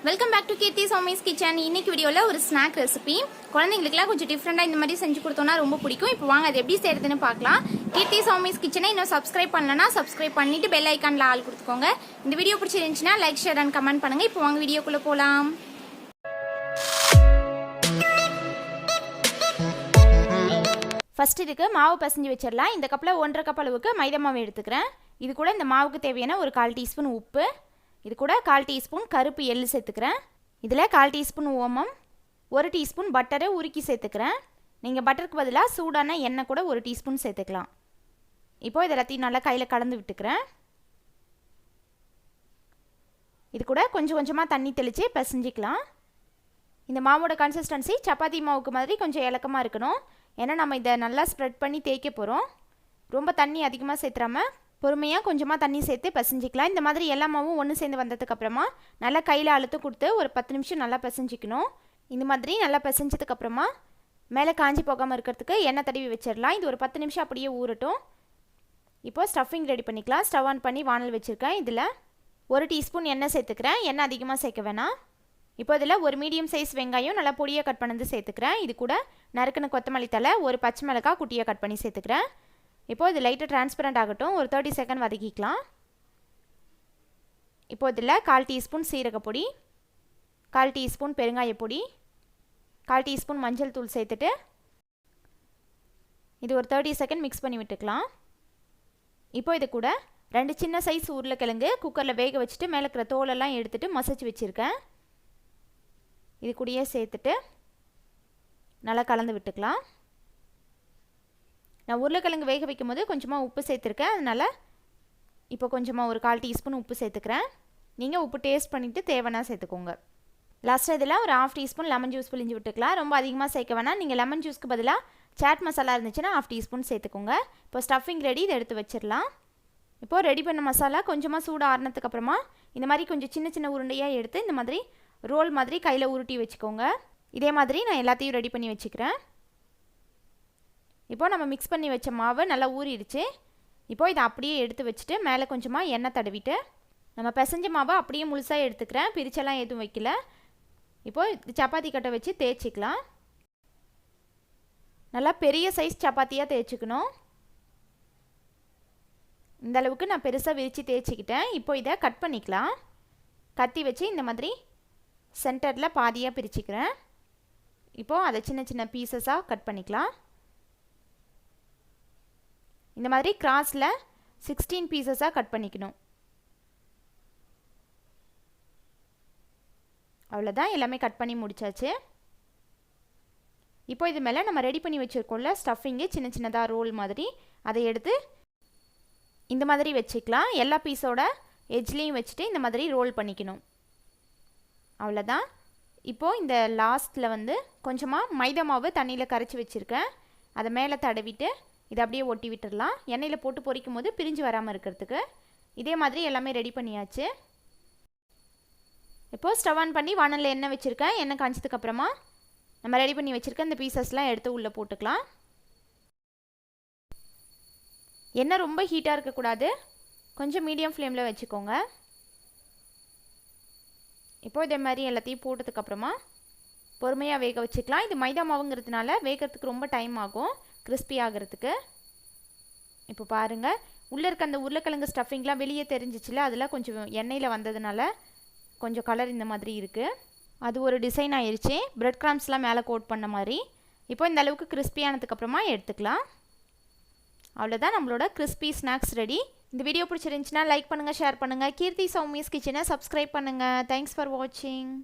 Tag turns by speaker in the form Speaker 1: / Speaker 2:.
Speaker 1: Welcome back to Keerthi Sowmi's kitchen. இன்னைக்கு வீடியோவில் ஒரு ஸ்நாக் ரெசிபி குழந்தைங்களுக்குலாம் கொஞ்சம் டிஃப்ரெண்டாக இந்த மாதிரி செஞ்சு கொடுத்தோன்னா ரொம்ப பிடிக்கும். இப்போ வாங்க அது எப்படி செய்யறதுன்னு பார்க்கலாம். கீர்த்தி சௌமிஸ் கிச்சனை இன்னும் சப்ஸ்கிரைப் பண்ணலன்னா சப்ஸ்கிரைப் பண்ணிட்டு பெல் ஐக்கானில் ஆள் கொடுத்துக்கோங்க. இந்த வீடியோ பிடிச்சிருந்துச்சுன்னா லைக் ஷேர் அண்ட் கமெண்ட் பண்ணுங்கள். இப்போ வாங்க வீடியோக்குள்ளே போகலாம். ஃபஸ்ட் இதுக்கு மாவு பசஞ்சு வச்சிடலாம். இந்த கப்பில் 1.5 கப் அளவுக்கு மைதா மாவு எடுத்துக்கிறேன். இது கூட இந்த மாவுக்கு தேவையான ஒரு 1/4 டீஸ்பூன் உப்பு, இது கூட 1/4 டீஸ்பூன் கருப்பு எள்ளு சேர்த்துக்கிறேன். இதில் 1/4 டீஸ்பூன் ஓமம், 1 டீஸ்பூன் பட்டரை உருக்கி சேர்த்துக்கிறேன். நீங்கள் பட்டருக்கு பதிலாக சூடான எண்ணெய் கூட 1 டீஸ்பூன் சேர்த்துக்கலாம். இப்போது இதெல்லாத்தையும் நல்லா கையில் கலந்து விட்டுக்கிறேன். இது கூட கொஞ்சம் கொஞ்சமாக தண்ணி தெளித்து பிசைஞ்சிக்கலாம். இந்த மாவோட கன்சிஸ்டன்சி சப்பாத்தி மாவுக்கு மாதிரி கொஞ்சம் இலக்கமாக இருக்கணும். ஏன்னா நம்ம இதை நல்லா ஸ்ப்ரெட் பண்ணி தேய்க்க போகிறோம். ரொம்ப தண்ணி அதிகமாக சேர்த்துறாமல் பொறுமையாக கொஞ்சமாக தண்ணி சேர்த்து பிசைஞ்சிக்கலாம். இந்த மாதிரி எல்லா மாவும் ஒன்று சேர்ந்து வந்ததுக்கப்புறமா நல்லா கையில் அழுத்தம் கொடுத்து ஒரு 10 நிமிஷம் நல்லா பிசைஞ்சிக்கணும். இந்த மாதிரி நல்லா பிசைஞ்சதுக்கப்புறமா மேலே காஞ்சி போகாமல் இருக்கிறதுக்கு எண்ணெய் தடவி வச்சிடலாம். இது ஒரு 10 நிமிஷம் அப்படியே ஊறட்டும். இப்போது ஸ்டஃபிங் ரெடி பண்ணிக்கலாம். ஸ்டவ் ஆன் பண்ணி வானல் வச்சுருக்கேன். இதில் 1 டீஸ்பூன் எண்ணெய் சேர்த்துக்கிறேன். எண்ணெய் அதிகமாக சேர்க்க வேணாம். இப்போ இதில் ஒரு மீடியம் சைஸ் வெங்காயம் நல்லா பொடியாக கட் பண்ணது சேர்த்துக்கிறேன். இது கூட நறுக்குன கொத்தமல்லி தழை, ஒரு பச்சை மிளகாய் குட்டியாக கட் பண்ணி சேர்த்துக்கிறேன். இப்போது இது லைட்டாக டிரான்ஸ்பரண்ட் ஆகட்டும். ஒரு 30 செகண்ட் வதக்கிக்கலாம். இப்போ இதில் 1/4 டீஸ்பூன் சீரகப்பொடி, 1/4 டீஸ்பூன் பெருங்காயப்பொடி, 1/4 டீஸ்பூன் மஞ்சள் தூள் சேர்த்துட்டு இது ஒரு 30 செகண்ட் மிக்ஸ் பண்ணி விட்டுக்கலாம். இப்போ இது கூட 2 சின்ன சைஸ் உருளைக்கிழங்கு குக்கரில் வேக வச்சுட்டு மேலே இருக்கிற தோலெல்லாம் எடுத்துகிட்டு மசிச்சு வச்சுருக்கேன். இது கூடயே சேர்த்துட்டு நல்லா கலந்து விட்டுக்கலாம். நான் உருளைக்கிழங்கு வேக வைக்கும் போது கொஞ்சமாக உப்பு சேர்த்துருக்கேன். அதனால் இப்போ கொஞ்சமாக ஒரு 1/4 டீஸ்பூன் உப்பு சேர்த்துக்கிறேன். நீங்கள் உப்பு டேஸ்ட் பண்ணிவிட்டு தேவைன்னா சேர்த்துக்கோங்க. லாஸ்ட்டாக இதில் ஒரு 1/2 டீஸ்பூன் லெமன் ஜூஸ் பிழிஞ்சு விட்டுக்கலாம். ரொம்ப அதிகமாக சேர்க்க வேணாம். நீங்கள் லெமன் ஜூஸ்க்கு பதிலாக சாட் மசாலா இருந்துச்சுன்னா 1/2 டீஸ்பூன் சேர்த்துக்கோங்க. இப்போ ஸ்டஃபிங் ரெடி, இதை எடுத்து வச்சிடலாம். இப்போது ரெடி பண்ண மசாலா கொஞ்சமாக சூடு ஆறுனதுக்கப்புறமா இந்த மாதிரி கொஞ்சம் சின்ன சின்ன உருண்டையாக எடுத்து இந்த மாதிரி ரோல் மாதிரி கையில் உருட்டி வச்சுக்கோங்க. இதே மாதிரி நான் எல்லாத்தையும் ரெடி பண்ணி வச்சுக்கிறேன். இப்போது நம்ம மிக்ஸ் பண்ணி வச்ச மாவு நல்லா ஊறிடுச்சு. இப்போது இதை அப்படியே எடுத்து வச்சுட்டு மேலே கொஞ்சமாக எண்ணெய் தடவிட்டு நம்ம பிசைஞ்ச மாவை அப்படியே முழுசாக எடுத்துக்கிறேன். பிரிச்செல்லாம் எதுவும் வைக்கல. இப்போது சப்பாத்தி கட்டை வச்சு தேய்ச்சிக்கலாம். நல்லா பெரிய சைஸ் சப்பாத்தியாக தேய்ச்சிக்கணும். இந்த அளவுக்கு நான் பெருசாக விரித்து தேய்ச்சிக்கிட்டேன். இப்போ இதை கட் பண்ணிக்கலாம். கத்தி வச்சு இந்த மாதிரி சென்டரில் பாதியாக பிரிச்சுக்கிறேன். இப்போது அதை சின்ன சின்ன பீசஸாக கட் பண்ணிக்கலாம். இந்த மாதிரி கிராஸில் 16 பீசஸாக கட் பண்ணிக்கணும். அவ்வளோதான், எல்லாமே கட் பண்ணி முடிச்சாச்சு. இப்போ இது மேலே நம்ம ரெடி பண்ணி வச்சுருக்கோம்ல ஸ்டஃபிங்கு, சின்ன சின்னதாக ரோல் மாதிரி, அதை எடுத்து இந்த மாதிரி வச்சுக்கலாம். எல்லா பீஸோட எட்ஜ்லேயும் வச்சுட்டு இந்த மாதிரி ரோல் பண்ணிக்கணும். அவ்வளோதான். இப்போது இந்த லாஸ்ட்டில் வந்து கொஞ்சமாக மைதா மாவு தண்ணியில் கரைச்சி வச்சுருக்கேன். அதை மேலே தடவிட்டு இதை அப்படியே ஒட்டி விட்டுடலாம். எண்ணெயில் போட்டு பொரிக்கும் போது பிரிஞ்சு வராமல் இருக்கிறதுக்கு. இதே மாதிரி எல்லாமே ரெடி பண்ணியாச்சு. இப்போது ஸ்டவ் ஆன் பண்ணி வானலில் எண்ணெய் வச்சுருக்கேன். எண்ணெய் காய்ச்சதுக்கப்புறமா நம்ம ரெடி பண்ணி வச்சுருக்க இந்த பீசஸ்லாம் எடுத்து உள்ளே போட்டுக்கலாம். எண்ணெய் ரொம்ப ஹீட்டாக இருக்கக்கூடாது, கொஞ்சம் மீடியம் ஃப்ளேமில் வச்சுக்கோங்க. இப்போது இதே மாதிரி எல்லாத்தையும் போட்டதுக்கப்புறமா பொறுமையாக வேக வச்சுக்கலாம். இது மைதா மாவுங்கிறதுனால வேகிறதுக்கு ரொம்ப டைம் ஆகும் கிறிஸ்பி ஆகிறதுக்கு. இப்போ பாருங்கள், உள்ளே இருக்க அந்த உருளைக்கிழங்கு ஸ்டஃபிங்லாம் வெளியே தெரிஞ்சிச்சுல, அதெல்லாம் கொஞ்சம் எண்ணெயில் வந்ததுனால கொஞ்சம் கலர் இந்த மாதிரி இருக்குது. அது ஒரு டிசைன் ஆயிடுச்சு, பிரெட் கிராம்ஸ்லாம் மேலே கோட் பண்ண மாதிரி. இப்போ இந்த அளவுக்கு கிறிஸ்பியானதுக்கப்புறமா எடுத்துக்கலாம். அவ்வளோதான், நம்மளோட கிறிஸ்பி ஸ்நாக்ஸ் ரெடி. இந்த வீடியோ பிடிச்சிருந்துச்சுன்னா லைக் பண்ணுங்கள், ஷேர் பண்ணுங்கள். கீர்த்தி சௌமிஸ் கிச்சனை சப்ஸ்கிரைப் பண்ணுங்கள். தேங்க்ஸ் ஃபார் வாட்சிங்.